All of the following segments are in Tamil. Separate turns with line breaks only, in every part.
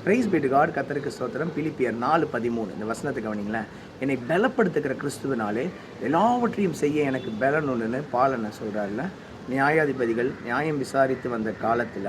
Price B to God. கர்த்தருக்கு ஸ்தோத்திரம். பிலிப்பியர் 4:13 இந்த வசனத்தை கவனிங்களேன். என்னை பலப்படுத்துகிற கிறிஸ்துவினாலே எல்லாவற்றையும் செய்ய எனக்கு பலன் ஒன்றுன்னு பாலனை சொல்கிறாருல. நியாயாதிபதிகள் நியாயம் விசாரித்து வந்த காலத்தில்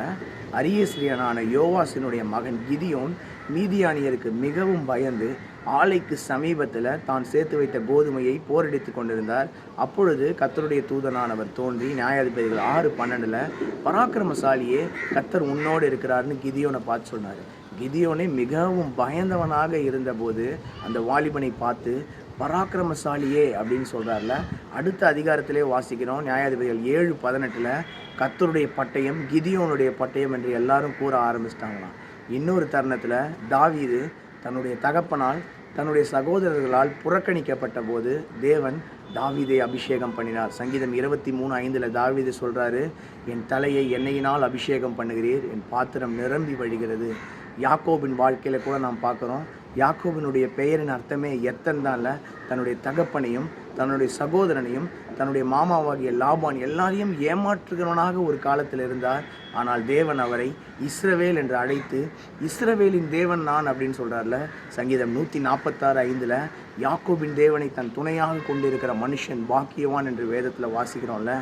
அரியஸ்ரியனான யோவாசினுடைய மகன் கிதியோன் மீதியானியருக்கு மிகவும் பயந்து ஆலைக்கு சமீபத்தில் தான் சேர்த்து வைத்த கோதுமையை போரடித்து கொண்டிருந்தார். அப்பொழுது கர்த்தருடைய தூதனானவர் தோன்றி நியாயாதிபதிகள் 6:12 பராக்கிரமசாலியே கர்த்தர் உன்னோடு இருக்கிறார்னு கிதியோனை பார்த்து சொன்னார். கிதியோனே மிகவும் பயந்தவனாக இருந்தபோது அந்த வாலிபனை பார்த்து பராக்கிரமசாலியே அப்படின்னு சொல்கிறார்ல. அடுத்த அதிகாரத்திலே வாசிக்கிறோம். நியாயாதிபதிகள் 7:18 கர்த்தருடைய பட்டயம் கிதியோனுடைய பட்டயம் என்று எல்லாரும் கூற ஆரம்பிச்சிட்டாங்களாம். இன்னொரு தருணத்தில் தாவீது தன்னுடைய தகப்பனால் தன்னுடைய சகோதரர்களால் புறக்கணிக்கப்பட்ட போது தேவன் தாவீதை அபிஷேகம் பண்ணினார். சங்கீதம் 23:5 தாவீது சொல்கிறாரு, என் தலையை எண்ணெயினால் அபிஷேகம் பண்ணுகிறீர், என் பாத்திரம் நிரம்பி வழிகிறது. யாக்கோபின் வாழ்க்கையில் கூட நாம் பார்க்குறோம். யாக்கோபினுடைய பெயரின் அர்த்தமே எத்தன் தான்ல. தன்னுடைய தகப்பனையும் தன்னுடைய சகோதரனையும் தன்னுடைய மாமாவாகிய லாபான் எல்லாரையும் ஏமாற்றுகிறவனாக ஒரு காலத்தில் இருந்தார். ஆனால் தேவன் அவரை இஸ்ரவேல் என்று அழைத்து இஸ்ரவேலின் தேவன் நான் அப்படின்னு சொல்கிறார்ல. சங்கீதம் 146:5 யாக்கோபின் தேவனை தன் துணையாக கொண்டிருக்கிற மனுஷன் பாக்கியவான் என்று வேதத்தில் வாசிக்கிறோம்ல.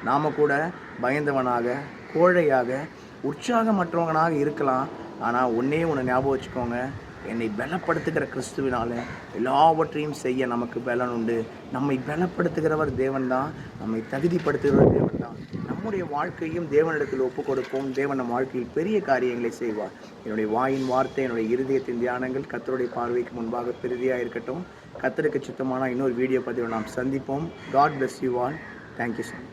நாம் கூட பயந்தவனாக கோழையாக உற்சாகமற்றவனாக இருக்கலாம். ஆனால் ஒன்றே ஒன்று ஞாபகம் வச்சுக்கோங்க, என்னை பலப்படுத்துகிற கிறிஸ்துவினால எல்லாவற்றையும் செய்ய நமக்கு பலன் உண்டு. நம்மை பலப்படுத்துகிறவர் தேவன் தான், நம்மை தகுதிப்படுத்துகிறவர் தேவன் தான். நம்முடைய வாழ்க்கையும் தேவனிடத்தில் ஒப்பு கொடுப்போம். தேவன் நம் வாழ்க்கையில் பெரிய காரியங்களை செய்வார். என்னுடைய வாயின் வார்த்தை, என்னுடைய இருதயத்தின் தியானங்கள் கர்த்தருடைய பார்வைக்கு முன்பாக பெரிதியாக இருக்கட்டும். கர்த்தருக்கு சுத்தமான இன்னொரு வீடியோ பதிவை நாம் சந்திப்போம். God bless you all. Thank you so much.